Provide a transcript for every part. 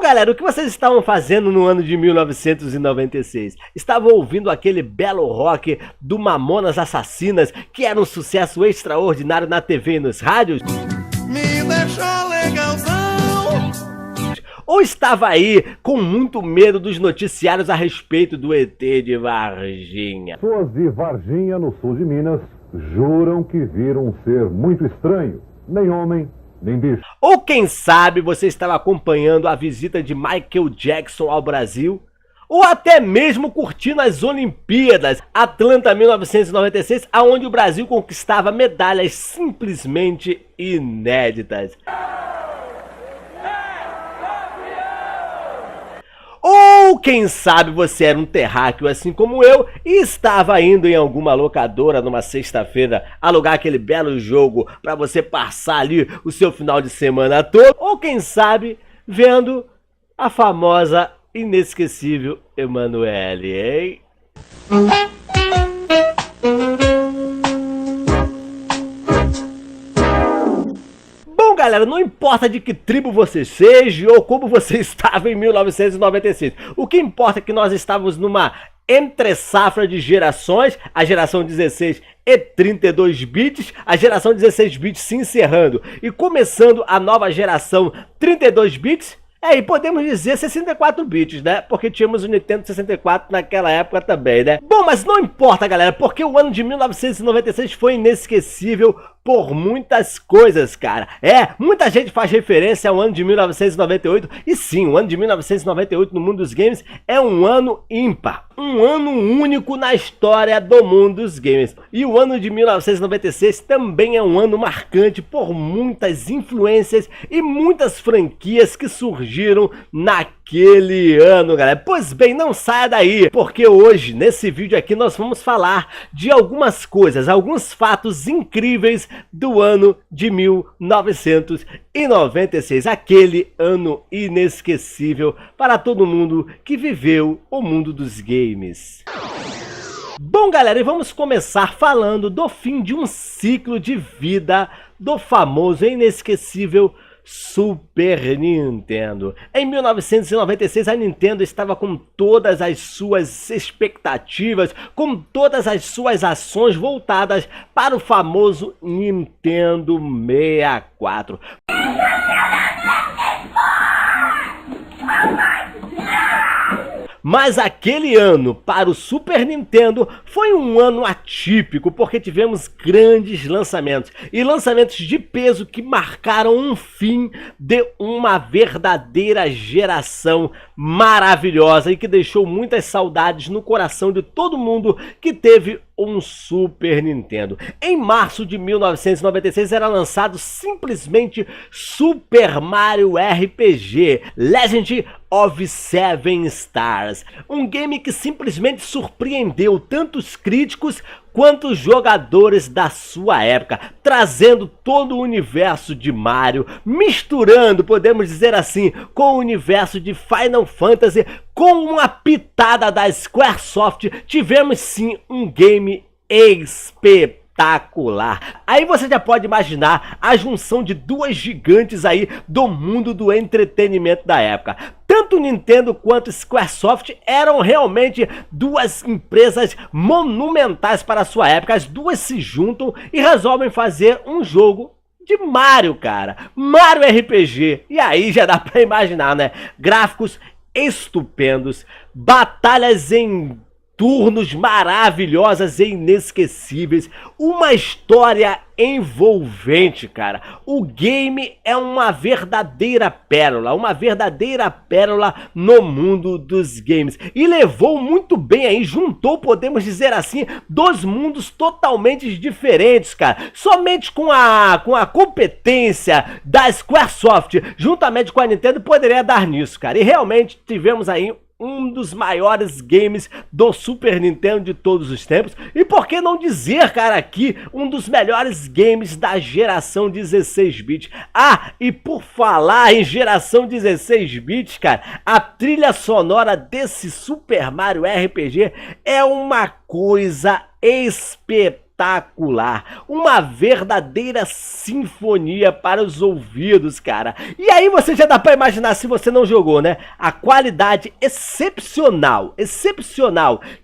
galera, o que vocês estavam fazendo no ano de 1996? Estavam ouvindo aquele belo rock do Mamonas Assassinas, que era um sucesso extraordinário na TV e nos rádios? Me deixou legalzão. Ou estava aí com muito medo dos noticiários a respeito do ET de Varginha? Pessoas de Varginha, no sul de Minas, juram que viram um ser muito estranho, nem homem, nem bicho. Ou quem sabe você estava acompanhando a visita de Michael Jackson ao Brasil? Ou até mesmo curtindo as Olimpíadas Atlanta 1996, aonde o Brasil conquistava medalhas simplesmente inéditas? Ou quem sabe você era um terráqueo assim como eu e estava indo em alguma locadora numa sexta-feira alugar aquele belo jogo para você passar ali o seu final de semana todo. Ou quem sabe vendo a famosa, inesquecível Emanuele, hein? Galera, não importa de que tribo você seja ou como você estava em 1996. O que importa é que nós estávamos numa entre-safra de gerações, a geração 16 e 32 bits, a geração 16 bits se encerrando e começando a nova geração 32 bits. E podemos dizer 64 bits, né? Porque tínhamos o Nintendo 64 naquela época também, né? Bom, mas não importa, galera, porque o ano de 1996 foi inesquecível por muitas coisas, cara. Muita gente faz referência ao ano de 1998, e sim, o ano de 1998 no mundo dos games é um ano ímpar. Um ano único na história do mundo dos games. E o ano de 1996 também é um ano marcante por muitas influências e muitas franquias que surgiram naquele ano, galera. Pois bem, não saia daí, porque hoje, nesse vídeo aqui, nós vamos falar de algumas coisas, alguns fatos incríveis do ano de 1996, aquele ano inesquecível para todo mundo que viveu o mundo dos games. Bom, galera, e vamos começar falando do fim de um ciclo de vida do famoso e inesquecível Super Nintendo. Em 1996 a Nintendo estava com todas as suas expectativas, com todas as suas ações voltadas para o famoso Nintendo 64. Mas aquele ano para o Super Nintendo foi um ano atípico, porque tivemos grandes lançamentos, e lançamentos de peso que marcaram um fim de uma verdadeira geração maravilhosa e que deixou muitas saudades no coração de todo mundo que teve um Super Nintendo. Em março de 1996 era lançado simplesmente Super Mario RPG Legend of Seven Stars, um game que simplesmente surpreendeu tanto os críticos quanto os jogadores da sua época, trazendo todo o universo de Mario, misturando, podemos dizer assim, com o universo de Final Fantasy, com uma pitada da Squaresoft. Tivemos sim um game espetacular. Aí você já pode imaginar a junção de duas gigantes aí do mundo do entretenimento da época. Tanto Nintendo quanto Squaresoft eram realmente duas empresas monumentais para a sua época. As duas se juntam e resolvem fazer um jogo de Mario, cara. Mario RPG. E aí já dá pra imaginar, né? Gráficos estupendos, batalhas em turnos maravilhosas e inesquecíveis, uma história envolvente, cara. O game é uma verdadeira pérola no mundo dos games, e levou muito bem aí, juntou, podemos dizer assim, dois mundos totalmente diferentes, cara. Somente com a competência da Squaresoft, juntamente com a Nintendo, poderia dar nisso, cara. E realmente tivemos aí um dos maiores games do Super Nintendo de todos os tempos. E por que não dizer, cara, aqui, um dos melhores games da geração 16 bits. E por falar em geração 16 bits, cara, a trilha sonora desse Super Mario RPG é uma coisa espetacular. espetacular, uma verdadeira sinfonia para os ouvidos, cara. E aí você já dá pra imaginar, se você não jogou, né, a qualidade excepcional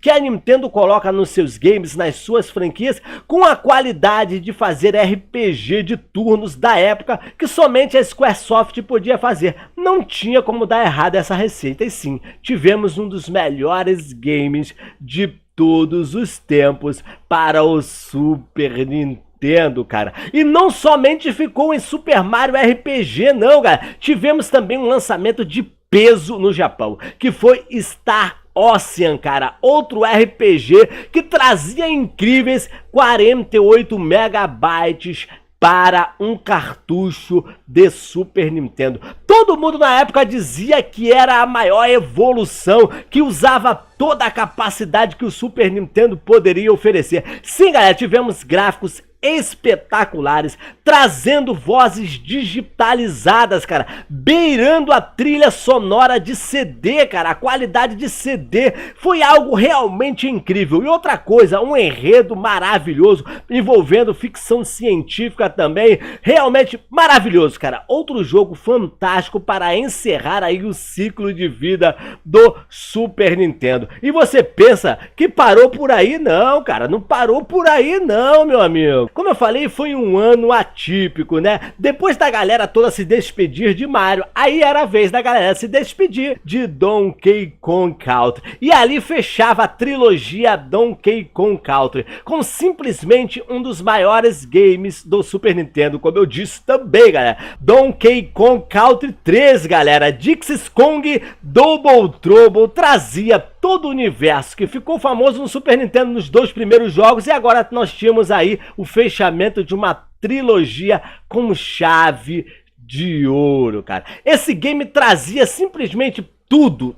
que a Nintendo coloca nos seus games, nas suas franquias, com a qualidade de fazer RPG de turnos da época que somente a Squaresoft podia fazer. Não tinha como dar errado essa receita, e sim, tivemos um dos melhores games de todos os tempos para o Super Nintendo, cara. E não somente ficou em Super Mario RPG, não, cara. Tivemos também um lançamento de peso no Japão, que foi Star Ocean, cara, outro RPG que trazia incríveis 48 megabytes para um cartucho de Super Nintendo. Todo mundo na época dizia que era a maior evolução, que usava toda a capacidade que o Super Nintendo poderia oferecer. Sim, galera, tivemos gráficos espetaculares, trazendo vozes digitalizadas, cara, beirando a trilha sonora de CD, cara. A qualidade de CD foi algo realmente incrível. E outra coisa, um enredo maravilhoso, envolvendo ficção científica também, realmente maravilhoso, cara. Outro jogo fantástico para encerrar aí o ciclo de vida do Super Nintendo. E você pensa que parou por aí? Não, cara, não parou por aí não, meu amigo. Como eu falei, foi um ano atípico, né? Depois da galera toda se despedir de Mario, aí era a vez da galera se despedir de Donkey Kong Country. E ali fechava a trilogia Donkey Kong Country, com simplesmente um dos maiores games do Super Nintendo, como eu disse também, galera. Donkey Kong Country 3, galera. Dixie's Kong Double Trouble trazia todo o universo que ficou famoso no Super Nintendo nos dois primeiros jogos, e agora nós tínhamos aí o fechamento de uma trilogia com chave de ouro, cara. Esse game trazia simplesmente tudo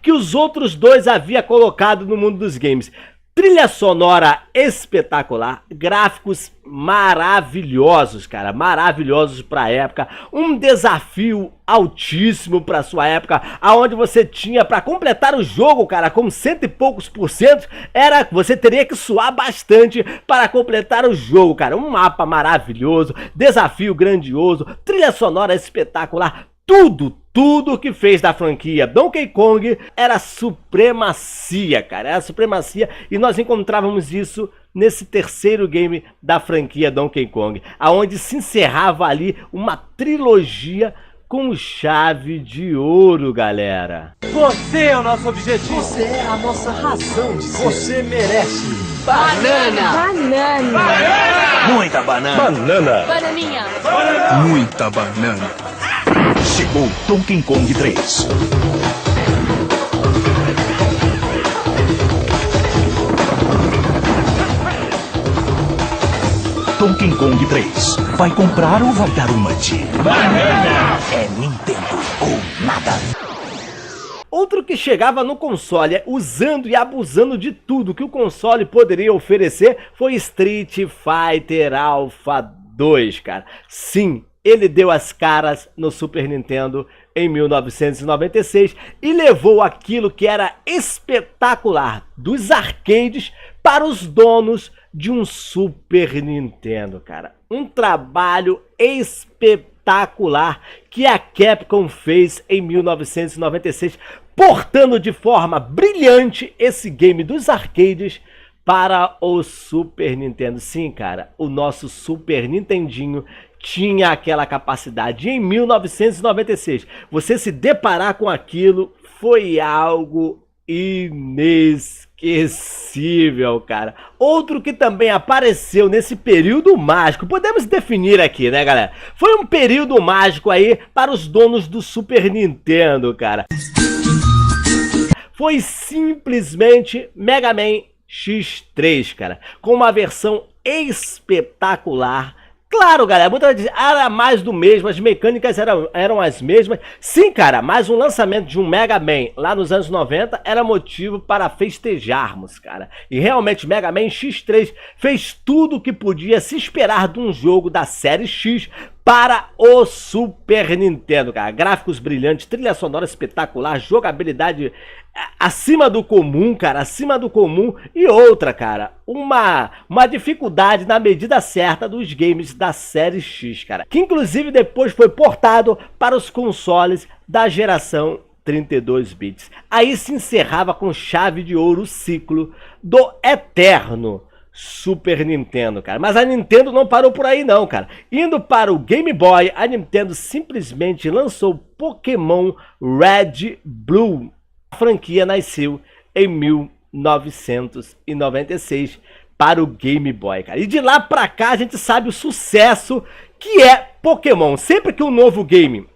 que os outros dois havia colocado no mundo dos games. Trilha sonora espetacular, gráficos maravilhosos, cara, maravilhosos pra época, um desafio altíssimo pra sua época, aonde você tinha pra completar o jogo, cara, com 100 e poucos %, você teria que suar bastante para completar o jogo, cara. Um mapa maravilhoso, desafio grandioso, trilha sonora espetacular, tudo que fez da franquia Donkey Kong era supremacia, cara, era supremacia, e nós encontrávamos isso nesse terceiro game da franquia Donkey Kong, aonde se encerrava ali uma trilogia com chave de ouro, galera. Você é o nosso objetivo. Você é a nossa razão de ser. Você merece. Banana. Muita banana. Bananinha. Muita banana. Chegou Donkey Kong 3. Donkey Kong 3. Vai comprar ou vai dar uma de banana? É Nintendo ou nada. Outro que chegava no console, usando e abusando de tudo que o console poderia oferecer, foi Street Fighter Alpha 2, cara. Sim, ele deu as caras no Super Nintendo em 1996 e levou aquilo que era espetacular dos arcades para os donos de um Super Nintendo, cara. Um trabalho espetacular que a Capcom fez em 1996, portando de forma brilhante esse game dos arcades para o Super Nintendo. Sim, cara, o nosso Super Nintendinho tinha aquela capacidade. Em 1996, você se deparar com aquilo foi algo inesquecível, cara. Outro que também apareceu nesse período mágico, podemos definir aqui, né, galera? Foi um período mágico aí para os donos do Super Nintendo, cara. Foi simplesmente Mega Man X3, cara, com uma versão espetacular. Claro, galera, muita gente diz, era mais do mesmo, as mecânicas eram as mesmas. Sim, cara, mas o lançamento de um Mega Man lá nos anos 90 era motivo para festejarmos, cara. E realmente Mega Man X3 fez tudo o que podia se esperar de um jogo da série X para o Super Nintendo, cara. Gráficos brilhantes, trilha sonora espetacular, jogabilidade acima do comum, cara, acima do comum. E outra, cara, uma dificuldade na medida certa dos games da série X, cara, que inclusive depois foi portado para os consoles da geração 32 bits. Aí se encerrava com chave de ouro o ciclo do eterno Super Nintendo, cara. Mas a Nintendo não parou por aí não, cara. Indo para o Game Boy, a Nintendo simplesmente lançou Pokémon Red Blue. A franquia nasceu em 1996 para o Game Boy, cara. E de lá pra cá a gente sabe o sucesso que é Pokémon. Sempre que um novo game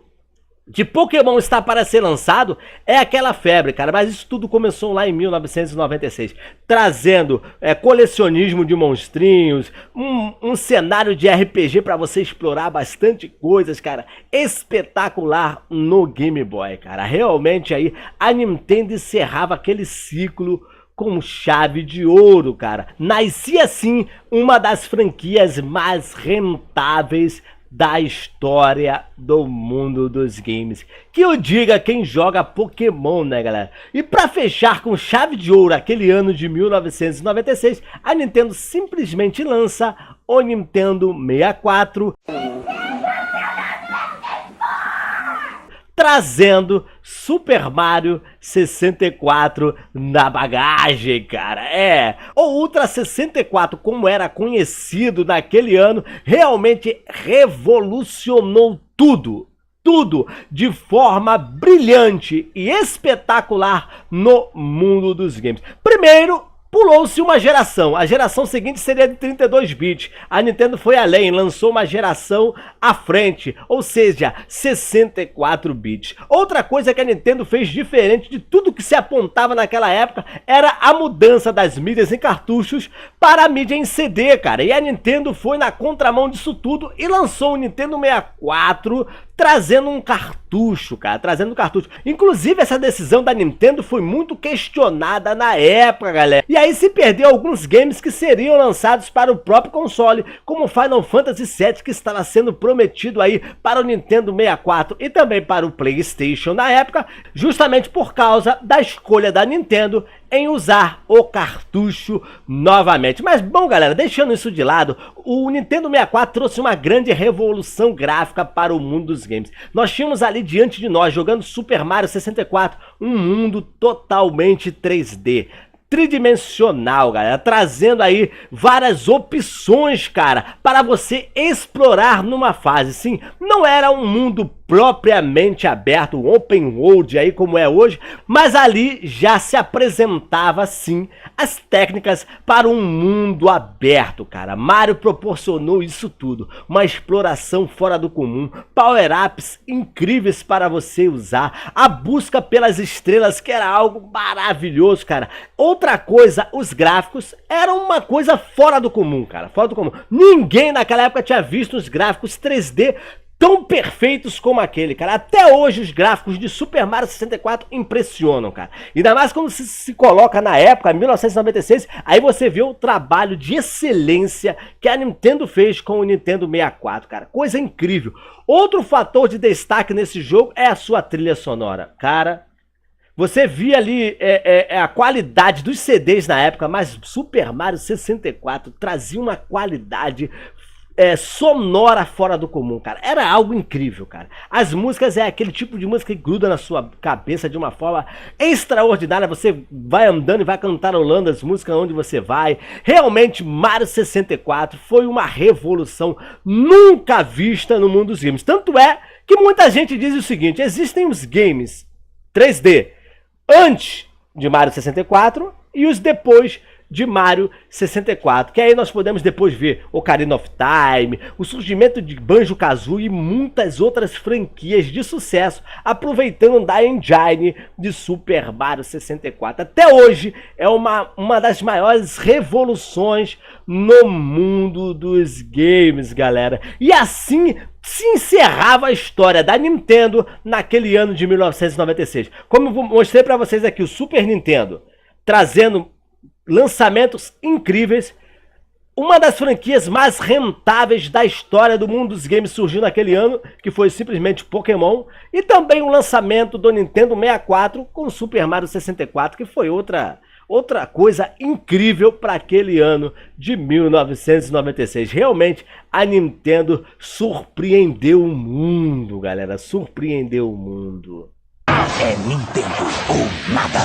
de Pokémon está para ser lançado, é aquela febre, cara. Mas isso tudo começou lá em 1996, trazendo colecionismo de monstrinhos, um cenário de RPG para você explorar bastante coisas, cara. Espetacular no Game Boy, cara. Realmente aí a Nintendo encerrava aquele ciclo com chave de ouro, cara. Nascia assim uma das franquias mais rentáveis da história do mundo dos games. Que eu diga quem joga Pokémon, né, galera? E pra fechar com chave de ouro aquele ano de 1996, a Nintendo simplesmente lança o Nintendo 64, trazendo Super Mario 64 na bagagem, cara. O Ultra 64, como era conhecido naquele ano, realmente revolucionou tudo de forma brilhante e espetacular no mundo dos games. Primeiro, pulou-se uma geração. A geração seguinte seria de 32 bits. A Nintendo foi além, lançou uma geração à frente, ou seja, 64 bits. Outra coisa que a Nintendo fez diferente de tudo que se apontava naquela época era a mudança das mídias em cartuchos para a mídia em CD, cara. E a Nintendo foi na contramão disso tudo e lançou o Nintendo 64 trazendo um cartucho, cara, Inclusive, essa decisão da Nintendo foi muito questionada na época, galera. E aí se perdeu alguns games que seriam lançados para o próprio console, como Final Fantasy VII, que estava sendo prometido aí para o Nintendo 64 e também para o PlayStation na época, justamente por causa da escolha da Nintendo em usar o cartucho novamente. Mas bom, galera, deixando isso de lado, o Nintendo 64 trouxe uma grande revolução gráfica para o mundo dos games. Nós tínhamos ali diante de nós, jogando Super Mario 64, um mundo totalmente 3D. Tridimensional, galera, trazendo aí várias opções, cara, para você explorar numa fase. Sim, não era um mundo propriamente aberto, um open world aí como é hoje, mas ali já se apresentava sim as técnicas para um mundo aberto, cara. Mario proporcionou isso tudo, uma exploração fora do comum, power-ups incríveis para você usar, a busca pelas estrelas, que era algo maravilhoso, cara. Outra coisa, os gráficos eram uma coisa fora do comum, cara, fora do comum. Ninguém naquela época tinha visto os gráficos 3D tão perfeitos como aquele, cara. Até hoje os gráficos de Super Mario 64 impressionam, cara. Ainda mais quando se coloca na época, 1996, aí você vê o trabalho de excelência que a Nintendo fez com o Nintendo 64, cara. Coisa incrível. Outro fator de destaque nesse jogo é a sua trilha sonora, cara. Você via ali a qualidade dos CDs na época, mas Super Mario 64 trazia uma qualidade sonora fora do comum, cara. Era algo incrível, cara. As músicas é aquele tipo de música que gruda na sua cabeça de uma forma extraordinária. Você vai andando e vai cantarolando as músicas onde você vai. Realmente, Mario 64 foi uma revolução nunca vista no mundo dos games. Tanto é que muita gente diz o seguinte: existem os games 3D antes de Mario 64 e os depois de Mario 64, que aí nós podemos depois ver Ocarina of Time, o surgimento de Banjo-Kazooie e muitas outras franquias de sucesso, aproveitando da engine de Super Mario 64. Até hoje é uma das maiores revoluções no mundo dos games, galera. E assim se encerrava a história da Nintendo naquele ano de 1996. Como eu mostrei para vocês aqui, o Super Nintendo trazendo lançamentos incríveis, Uma das franquias mais rentáveis da história do mundo dos games surgiu naquele ano, que foi simplesmente Pokémon, e também o lançamento do Nintendo 64 com Super Mario 64, que foi outra coisa incrível para aquele ano de 1996. Realmente a Nintendo surpreendeu o mundo, galera, surpreendeu o mundo. É Nintendo ou nada.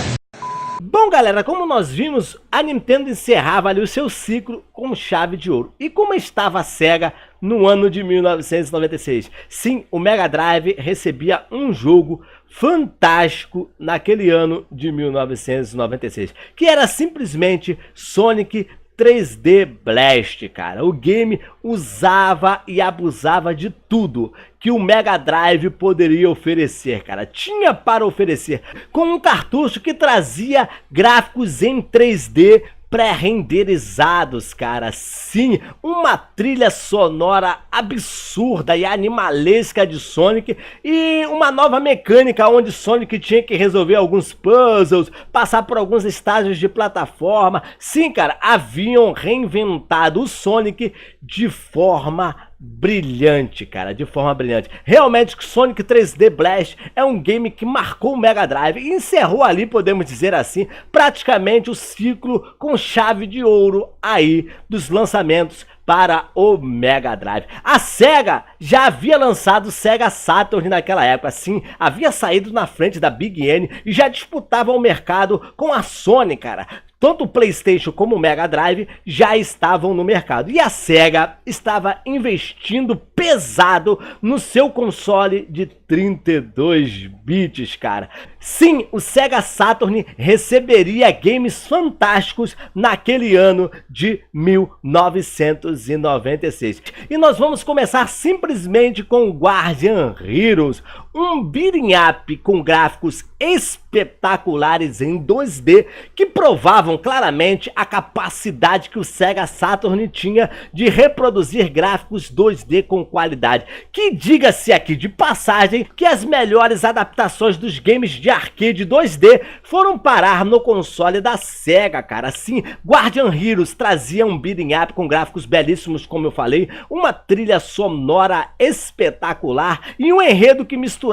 Bom, galera, como nós vimos, a Nintendo encerrava ali o seu ciclo com chave de ouro. E como estava a Sega no ano de 1996? Sim, o Mega Drive recebia um jogo fantástico naquele ano de 1996, que era simplesmente Sonic 3D Blast, cara. O game usava e abusava de tudo que o Mega Drive poderia oferecer, cara. Tinha para oferecer, com um cartucho que trazia gráficos em 3D pré-renderizados, cara. Sim, uma trilha sonora absurda e animalesca de Sonic e uma nova mecânica onde Sonic tinha que resolver alguns puzzles, passar por alguns estágios de plataforma. Sim, cara, haviam reinventado o Sonic de forma brilhante, cara, de forma brilhante. Realmente, Sonic 3D Blast é um game que marcou o Mega Drive e encerrou ali, podemos dizer assim, praticamente o ciclo com chave de ouro aí dos lançamentos para o Mega Drive. A Sega já havia lançado o Sega Saturn naquela época, sim, havia saído na frente da Big N e já disputava o mercado com a Sony, cara. Tanto o PlayStation como o Mega Drive já estavam no mercado e a Sega estava investindo pesado no seu console de 32 bits, cara. Sim, o Sega Saturn receberia games fantásticos naquele ano de 1996. E nós vamos começar simplesmente com o Guardian Heroes, um beat'em up com gráficos espetaculares em 2D que provavam claramente a capacidade que o Sega Saturn tinha de reproduzir gráficos 2D com qualidade. Que diga-se aqui de passagem que as melhores adaptações dos games de arcade 2D foram parar no console da Sega, cara. Sim, Guardian Heroes trazia um beat'em up com gráficos belíssimos, como eu falei, uma trilha sonora espetacular e um enredo que misturava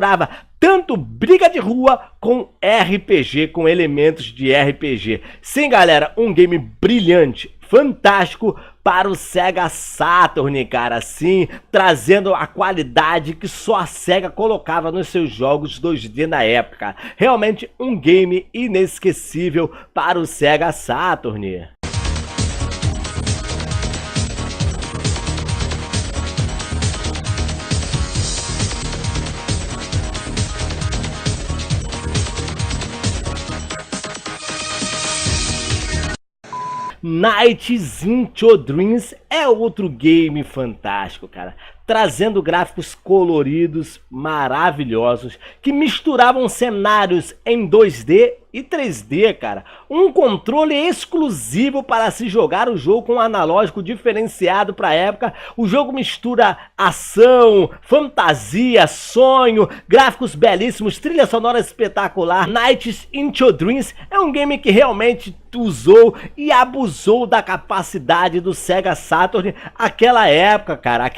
tanto briga de rua com RPG, com elementos de RPG. Sim, galera, um game brilhante, fantástico para o Sega Saturn, cara. Sim, trazendo a qualidade que só a Sega colocava nos seus jogos 2D na época. Realmente um game inesquecível para o Sega Saturn. Nights into Dreams é outro game fantástico, cara, trazendo gráficos coloridos maravilhosos que misturavam cenários em 2D e 3D, cara. Um controle exclusivo para se jogar o jogo com um analógico diferenciado para a época. O jogo mistura ação, fantasia, sonho, gráficos belíssimos, trilha sonora espetacular. Nights into Dreams é um game que realmente usou e abusou da capacidade do Sega Saturn aquela época, cara,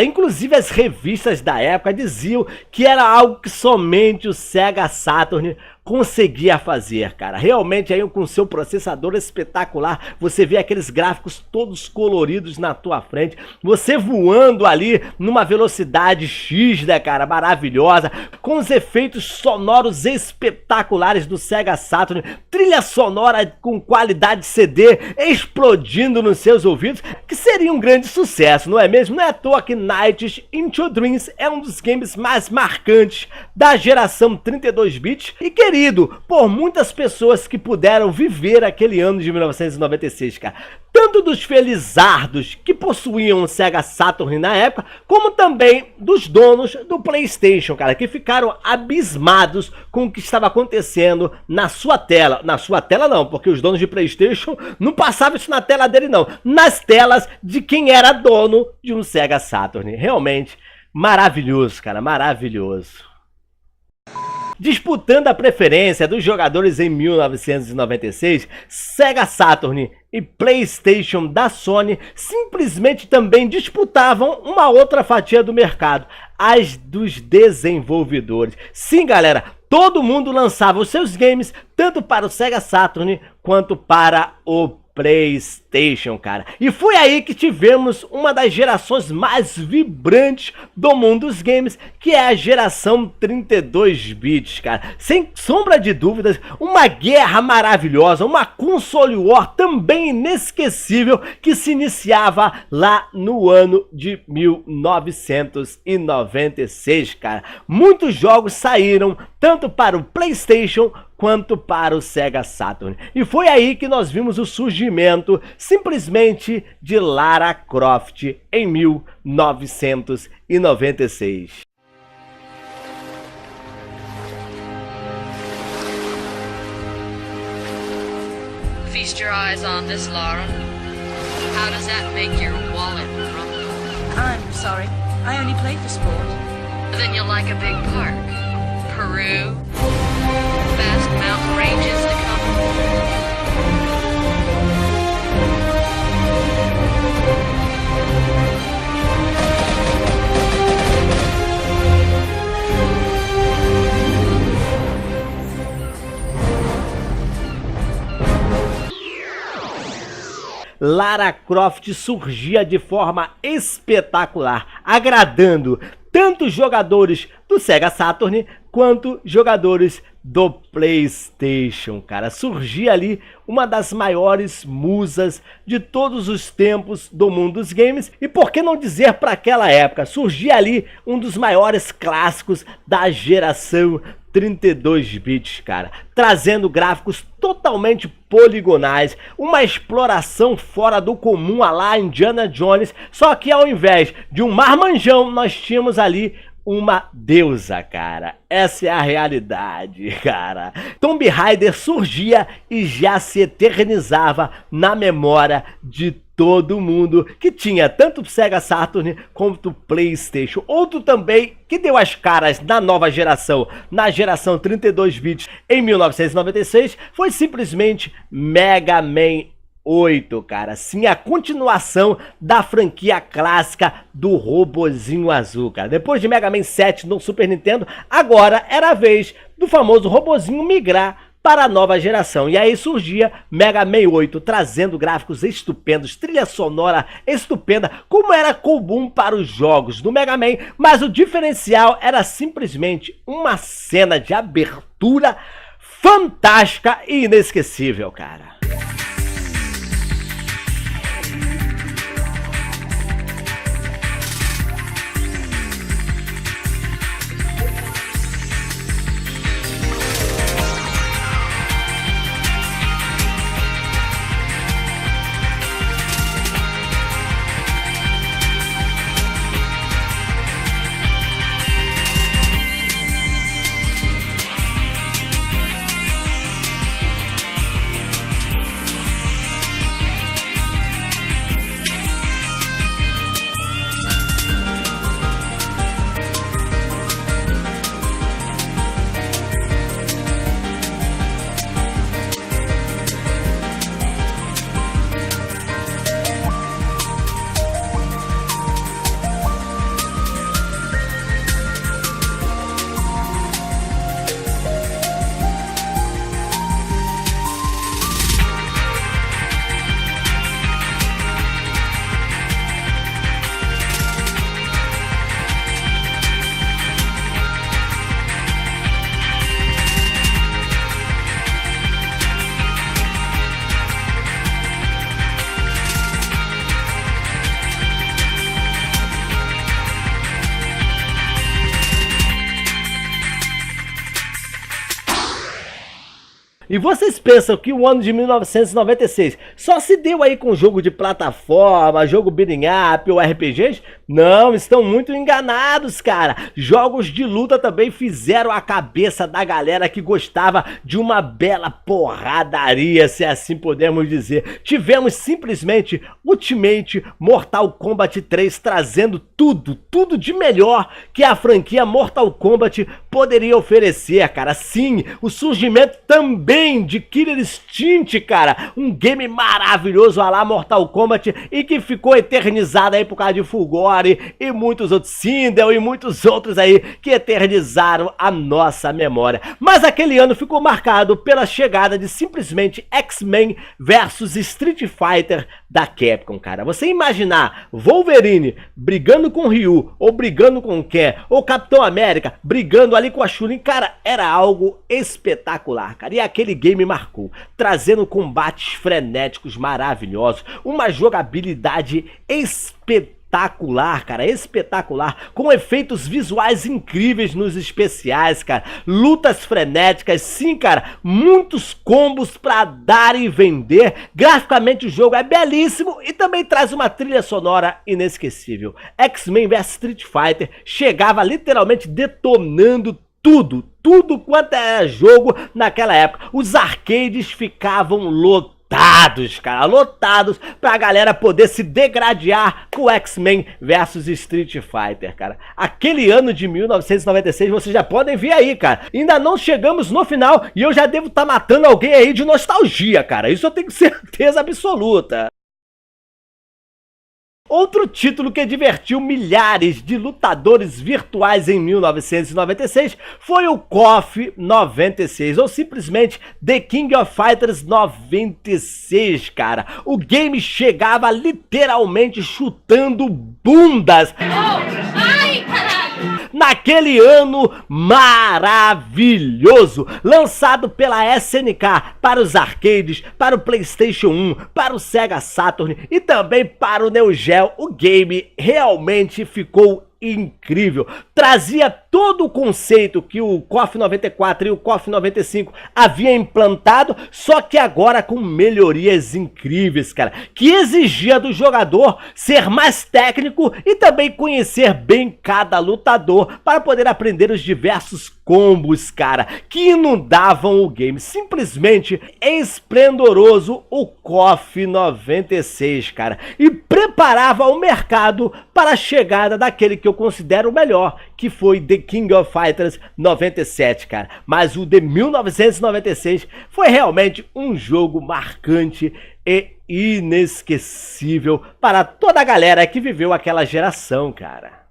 Inclusive as revistas da época diziam que era algo que somente o Sega Saturn conseguia fazer, cara. Realmente aí com seu processador espetacular, você vê aqueles gráficos todos coloridos na tua frente, você voando ali numa velocidade X, né, cara, maravilhosa, com os efeitos sonoros espetaculares do Sega Saturn, trilha sonora com qualidade CD explodindo nos seus ouvidos, que seria um grande sucesso, não é mesmo? Não é à toa que Nights into Dreams é um dos games mais marcantes da geração 32 bits e querido por muitas pessoas que puderam viver aquele ano de 1996, cara. Tanto dos felizardos que possuíam o Sega Saturn na época, como também dos donos do PlayStation, cara, que ficaram abismados com o que estava acontecendo na sua tela. Na sua tela não, porque os donos de PlayStation não passavam isso na tela dele não, nas telas de quem era dono de um Sega Saturn. Realmente maravilhoso, cara, maravilhoso. Disputando a preferência dos jogadores em 1996, Sega Saturn e PlayStation da Sony simplesmente também disputavam uma outra fatia do mercado, as dos desenvolvedores. Sim, galera, todo mundo lançava os seus games tanto para o Sega Saturn quanto para o PlayStation, cara. E foi aí que tivemos uma das gerações mais vibrantes do mundo dos games, que é a geração 32 bits, cara. Sem sombra de dúvidas, uma guerra maravilhosa, uma console war também inesquecível que se iniciava lá no ano de 1996, cara. Muitos jogos saíram tanto para o PlayStation quanto para o Sega Saturn. E foi aí que nós vimos o surgimento simplesmente de Lara Croft em 1996. Feast your eyes on this, Lara. How does that make your wallet rumble? I'm sorry. I only play for sport. Then you'll like a big park. Peru. Vast mountain ranges to come. Lara Croft surgia de forma espetacular, agradando tanto jogadores do Sega Saturn quanto jogadores do PlayStation, cara. Surgia ali uma das maiores musas de todos os tempos do mundo dos games, e por que não dizer para aquela época, surgia ali um dos maiores clássicos da geração 32 bits, cara, trazendo gráficos totalmente poligonais, uma exploração fora do comum à la Indiana Jones, só que ao invés de um marmanjão, nós tínhamos ali uma deusa, cara. Essa é a realidade, cara. Tomb Raider surgia e já se eternizava na memória de todo mundo que tinha tanto o Sega Saturn quanto o PlayStation. Outro também que deu as caras na nova geração, na geração 32 bits em 1996, foi simplesmente Mega Man 8, cara. Sim, a continuação da franquia clássica do robozinho azul, cara. Depois de Mega Man 7 no Super Nintendo, agora era a vez do famoso robozinho migrar para a nova geração. E aí surgia Mega Man 8, trazendo gráficos estupendos, trilha sonora estupenda, como era comum para os jogos do Mega Man, mas o diferencial era simplesmente uma cena de abertura fantástica e inesquecível, cara. E vocês pensam que o ano de 1996 só se deu aí com jogo de plataforma, jogo beating up ou RPGs? Não, estão muito enganados, cara. Jogos de luta também fizeram a cabeça da galera que gostava de uma bela porradaria, se assim podemos dizer. Tivemos simplesmente Ultimate Mortal Kombat 3 trazendo tudo de melhor que a franquia Mortal Kombat poderia oferecer, cara. Sim, o surgimento também de Killer Instinct, cara, um game maravilhoso a lá Mortal Kombat e que ficou eternizado aí por causa de Fulgore e muitos outros, Sindel e muitos outros aí que eternizaram a nossa memória. Mas aquele ano ficou marcado pela chegada de simplesmente X-Men vs Street Fighter da Capcom, cara. Você imaginar Wolverine brigando com Ryu, ou brigando com Ken, ou Capitão América brigando ali com a Chun-Li, cara, era algo espetacular, cara. E aquele game marcou, trazendo combates frenéticos maravilhosos, uma jogabilidade espetacular, cara, espetacular, com efeitos visuais incríveis nos especiais, cara, lutas frenéticas, sim, cara, muitos combos pra dar e vender. Graficamente o jogo é belíssimo e também traz uma trilha sonora inesquecível. X-Men vs Street Fighter chegava literalmente detonando tudo quanto era jogo naquela época. Os arcades ficavam lotados, cara, lotados pra galera poder se degradear com X-Men vs Street Fighter, cara. Aquele ano de 1996, vocês já podem ver aí, cara. Ainda não chegamos no final e eu já devo estar matando alguém aí de nostalgia, cara. Isso eu tenho certeza absoluta. Outro título que divertiu milhares de lutadores virtuais em 1996 foi o KOF 96, ou simplesmente The King of Fighters 96, cara. O game chegava literalmente chutando bundas. Naquele ano maravilhoso, lançado pela SNK para os arcades, para o PlayStation 1, para o Sega Saturn e também para o Neo Geo, o game realmente ficou incrível. Trazia todo o conceito que o KOF 94 e o KOF 95 havia implantado, só que agora com melhorias incríveis, cara, que exigia do jogador ser mais técnico e também conhecer bem cada lutador para poder aprender os diversos combos, cara, que inundavam o game. Simplesmente esplendoroso o KOF 96, cara, e preparava o mercado para a chegada daquele que eu considero o melhor, que foi The King of Fighters 97, cara. Mas o de 1996 foi realmente um jogo marcante e inesquecível para toda a galera que viveu aquela geração, cara.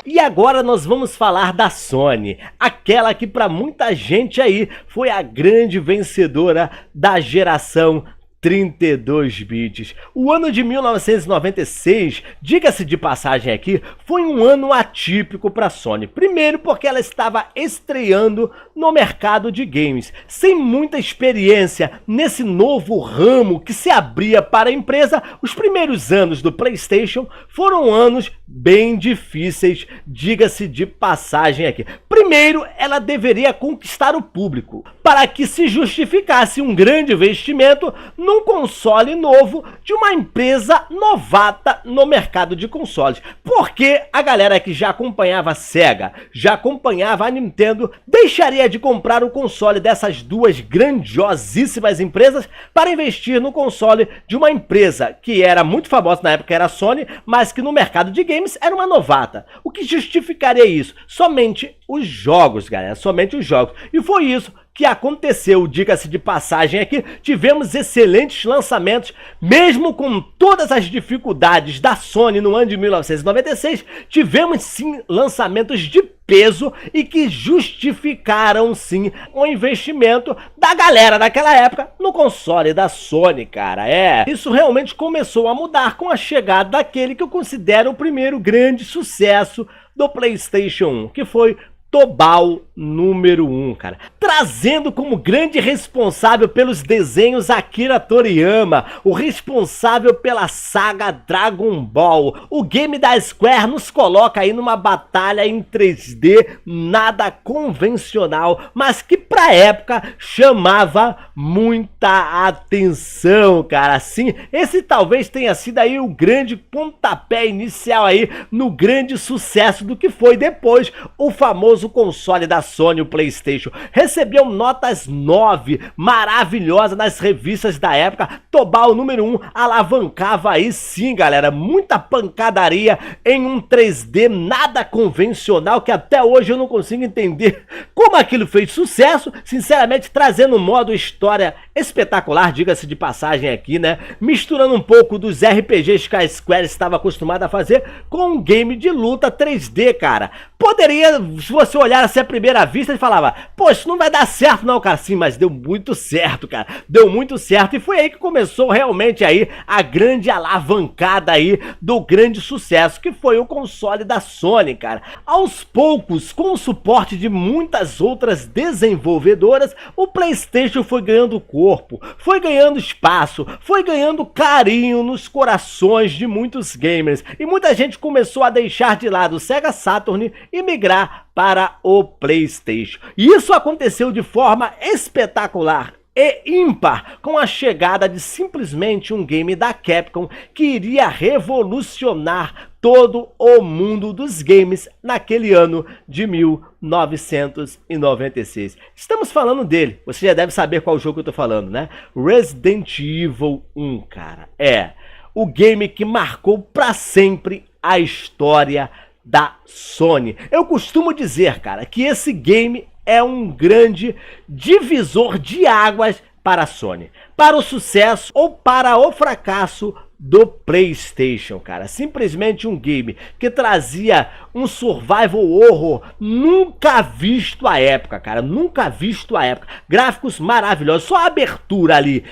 E agora nós vamos falar da Sony, aquela que para muita gente aí foi a grande vencedora da geração 32 bits. O ano de 1996, diga-se de passagem aqui, foi um ano atípico para a Sony. Primeiro porque ela estava estreando no mercado de games, sem muita experiência nesse novo ramo que se abria para a empresa. Os primeiros anos do PlayStation foram anos bem difíceis, diga-se de passagem aqui. Primeiro, ela deveria conquistar o público, para que se justificasse um grande investimento num console novo de uma empresa novata no mercado de consoles. Porque a galera que já acompanhava a Sega, já acompanhava a Nintendo, deixaria de comprar o console dessas duas grandiosíssimas empresas para investir no console de uma empresa que era muito famosa na época, era a Sony, mas que no mercado de games era uma novata. O que justificaria isso? Somente os jogos, galera, somente os jogos. E foi isso que aconteceu, diga-se de passagem aqui. Tivemos excelentes lançamentos, mesmo com todas as dificuldades da Sony no ano de 1996, tivemos sim lançamentos de peso e que justificaram sim o investimento da galera daquela época no console da Sony, cara. Isso realmente começou a mudar com a chegada daquele que eu considero o primeiro grande sucesso do PlayStation 1, que foi Tobal número 1, cara. Trazendo como grande responsável pelos desenhos Akira Toriyama, o responsável pela saga Dragon Ball. O game da Square nos coloca aí numa batalha em 3D nada convencional, mas que pra época chamava muita atenção, cara. Sim, esse talvez tenha sido aí o grande pontapé inicial aí no grande sucesso do que foi depois o famoso console da Sony, o PlayStation. Recebeu notas 9, maravilhosa nas revistas da época. Tobal número 1 alavancava aí sim, galera, muita pancadaria em um 3D nada convencional, que até hoje eu não consigo entender como aquilo fez sucesso, sinceramente, trazendo um modo história espetacular, diga-se de passagem aqui, né, misturando um pouco dos RPGs que a Square estava acostumada a fazer com um game de luta 3D, cara. Poderia, se você olhar assim à primeira vista, ele falava, pô, isso não vai dar certo não, cara. Sim, mas deu muito certo, cara. Deu muito certo e foi aí que começou realmente aí a grande alavancada aí do grande sucesso, que foi o console da Sony, cara. Aos poucos, com o suporte de muitas outras desenvolvedoras, o PlayStation foi ganhando corpo, foi ganhando espaço, foi ganhando carinho nos corações de muitos gamers. E muita gente começou a deixar de lado o Sega Saturn e migrar para o PlayStation. E isso aconteceu de forma espetacular e ímpar com a chegada de simplesmente um game da Capcom que iria revolucionar todo o mundo dos games naquele ano de 1996. Estamos falando dele, você já deve saber qual jogo eu tô falando, né? Resident Evil 1, cara. É o game que marcou para sempre a história da Sony. Eu costumo dizer, cara, que esse game é um grande divisor de águas para a Sony, para o sucesso ou para o fracasso do PlayStation, cara. Simplesmente um game que trazia um survival horror nunca visto à época, cara. Nunca visto à época. Gráficos maravilhosos. Só a abertura ali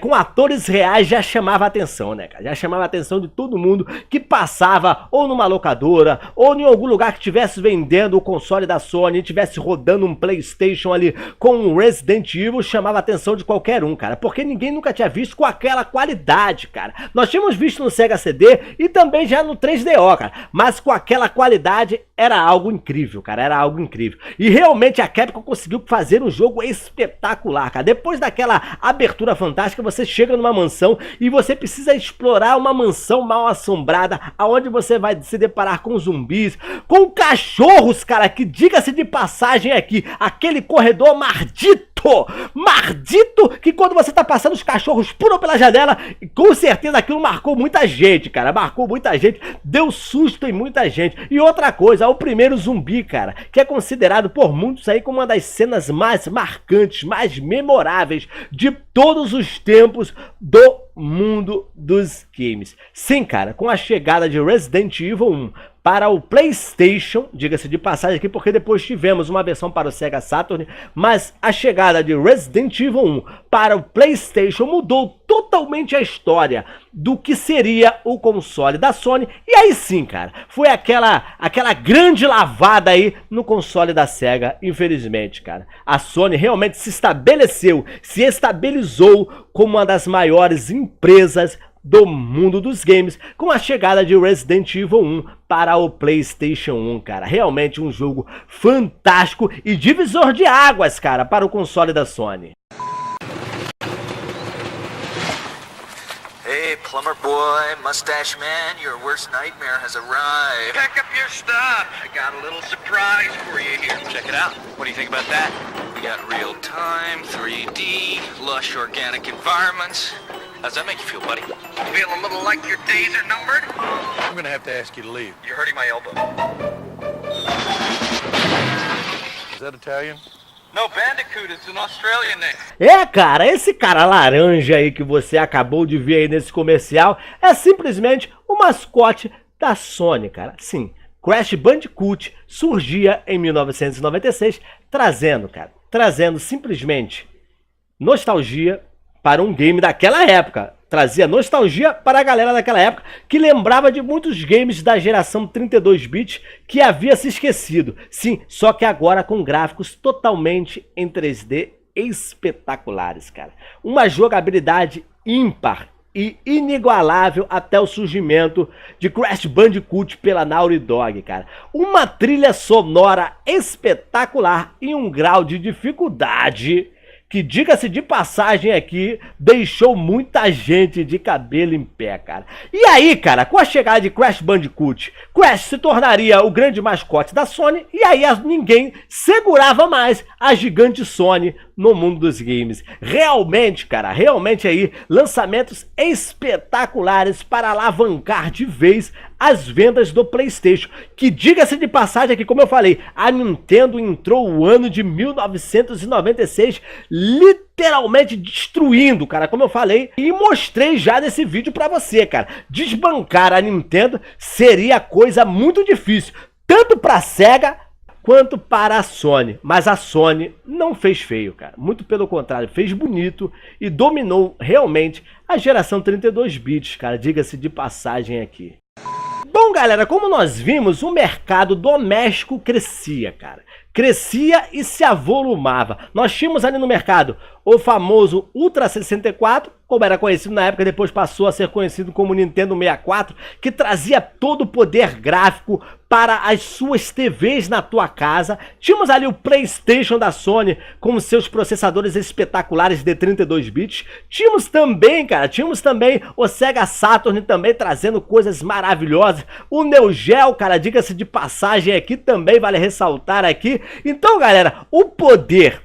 com atores reais já chamava a atenção, né, cara? Já chamava a atenção de todo mundo que passava ou numa locadora ou em algum lugar que estivesse vendendo o console da Sony e estivesse rodando um PlayStation ali com um Resident Evil, chamava a atenção de qualquer um, cara. Porque ninguém nunca tinha visto com aquela qualidade, cara. Nós tínhamos visto no Sega CD e também já no 3DO, cara, mas com aquela qualidade era algo incrível, cara, era algo incrível. E realmente a Capcom conseguiu fazer um jogo espetacular, cara. Depois daquela abertura fantástica, você chega numa mansão e você precisa explorar uma mansão mal assombrada, aonde você vai se deparar com zumbis, com cachorros, cara, que diga-se de passagem aqui, aquele corredor maldito, que quando você tá passando os cachorros pulam pela janela, e com certeza aquilo marcou muita gente, cara, marcou muita gente, deu susto em muita gente. E outra coisa, o primeiro zumbi, cara, que é considerado por muitos aí como uma das cenas mais marcantes, mais memoráveis de todos os tempos do mundo dos games. Sim, cara, com a chegada de Resident Evil 1 para o PlayStation, diga-se de passagem aqui, porque depois tivemos uma versão para o Sega Saturn, mas a chegada de Resident Evil 1 para o PlayStation mudou totalmente a história do que seria o console da Sony. E aí sim, cara, foi aquela grande lavada aí no console da Sega, infelizmente, cara. A Sony realmente se estabilizou como uma das maiores empresas do mundo dos games com a chegada de Resident Evil 1 para o PlayStation 1, cara. Realmente um jogo fantástico e divisor de águas, cara, para o console da Sony. Hey, plumber boy, mustache man, your worst nightmare has arrived. Pack up your stuff. I got a little surprise for you here. Check it out. What do you think about that? We got real-time, 3D, lush organic environments. How's that make you feel, buddy? Feel a little like your days are numbered? I'm gonna have to ask you to leave. You're hurting my elbow. Is that Italian? No, Bandicoot, it's an Australian name. É, cara, esse cara laranja aí que você acabou de ver aí nesse comercial é simplesmente o mascote da Sony, cara. Sim, Crash Bandicoot surgia em 1996 trazendo simplesmente nostalgia para um game daquela época. trazia nostalgia para a galera daquela época que lembrava de muitos games da geração 32 bits que havia se esquecido. Sim, só que agora com gráficos totalmente em 3D espetaculares, cara. Uma jogabilidade ímpar e inigualável até o surgimento de Crash Bandicoot pela Naughty Dog, cara. Uma trilha sonora espetacular e um grau de dificuldade que, diga-se de passagem aqui, deixou muita gente de cabelo em pé, cara. E aí, cara, com a chegada de Crash Bandicoot, Crash se tornaria o grande mascote da Sony e aí ninguém segurava mais a gigante Sony no mundo dos games. Realmente, cara, realmente aí, lançamentos espetaculares para alavancar de vez as vendas do PlayStation, que, diga-se de passagem aqui, como eu falei, a Nintendo entrou o ano de 1996 literalmente destruindo, cara, como eu falei e mostrei já nesse vídeo pra você, cara. Desbancar a Nintendo seria coisa muito difícil, tanto pra Sega quanto para a Sony, mas a Sony não fez feio, cara, muito pelo contrário, fez bonito e dominou realmente a geração 32 bits, cara, diga-se de passagem aqui. Bom, galera, como nós vimos, o mercado doméstico crescia, cara. Crescia e se avolumava. Nós tínhamos ali no mercado o famoso Ultra 64, como era conhecido na época, depois passou a ser conhecido como Nintendo 64, que trazia todo o poder gráfico para as suas TVs na tua casa. Tínhamos ali o PlayStation da Sony com seus processadores espetaculares de 32 bits. Tínhamos também, cara, o Sega Saturn também trazendo coisas maravilhosas. O Neo Geo, cara, diga-se de passagem aqui, também vale ressaltar aqui. Então, galera, o poder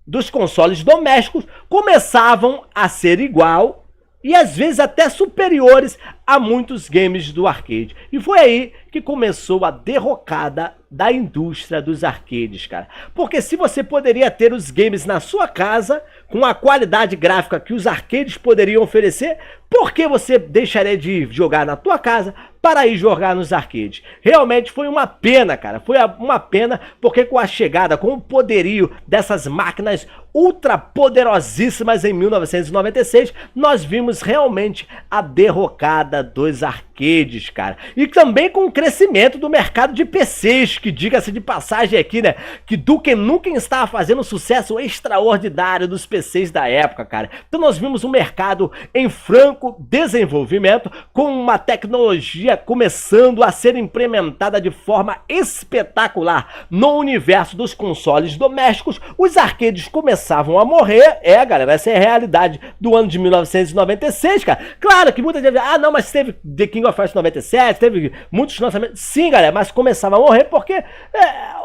dos consoles domésticos começavam a ser igual e às vezes até superiores a muitos games do arcade. E foi aí que começou a derrocada da indústria dos arcades, cara. Porque se você poderia ter os games na sua casa, com a qualidade gráfica que os arcades poderiam oferecer, por que você deixaria de jogar na tua casa para ir jogar nos arcades? Realmente foi uma pena, cara. Foi uma pena, porque com a chegada, com o poderio dessas máquinas ultra poderosíssimas em 1996, nós vimos realmente a derrocada dos arcades, cara. E também com o crescimento do mercado de PCs, que, diga-se de passagem aqui, né, que Duke Nukem estava fazendo um sucesso extraordinário dos PCs da época, cara. Então nós vimos um mercado em franco desenvolvimento, com uma tecnologia começando a ser implementada de forma espetacular no universo dos consoles domésticos. Os arcades começavam a morrer, galera, essa é a realidade do ano de 1996, cara. Claro que muita gente vai dizer, ah não, mas teve The King of Fighters 97, teve muitos lançamentos, sim, galera, mas começava a morrer porque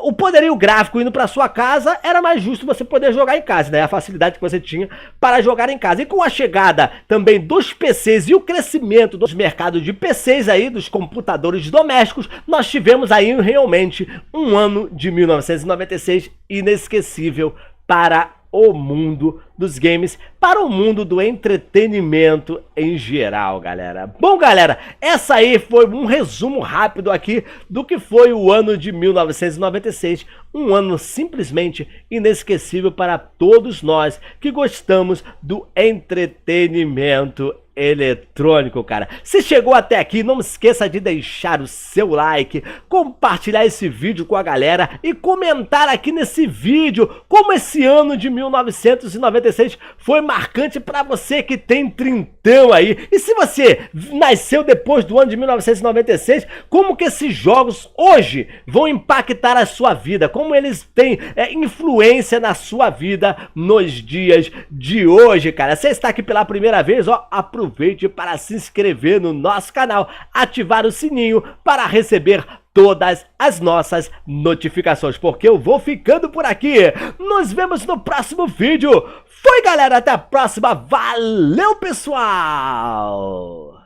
o poderio gráfico indo para sua casa era mais justo você poder jogar em casa, né? A facilidade que você tinha para jogar em casa. E com a chegada também dos PCs e o crescimento dos mercados de PCs aí, dos computadores domésticos, nós tivemos aí realmente um ano de 1996 inesquecível para o mundo dos games, para o mundo do entretenimento em geral, galera. Bom, galera, essa aí foi um resumo rápido aqui do que foi o ano de 1996, um ano simplesmente inesquecível para todos nós que gostamos do entretenimento eletrônico, cara. Se chegou até aqui, não esqueça de deixar o seu like, compartilhar esse vídeo com a galera e comentar aqui nesse vídeo como esse ano de 1996 foi marcante pra você que tem trintão aí. E se você nasceu depois do ano de 1996, como que esses jogos hoje vão impactar a sua vida? Como eles têm influência na sua vida nos dias de hoje, cara? Você está aqui pela primeira vez, ó, aproveite para se inscrever no nosso canal, ativar o sininho para receber todas as nossas notificações, porque eu vou ficando por aqui. Nos vemos no próximo vídeo. Foi, galera, até a próxima. Valeu, pessoal!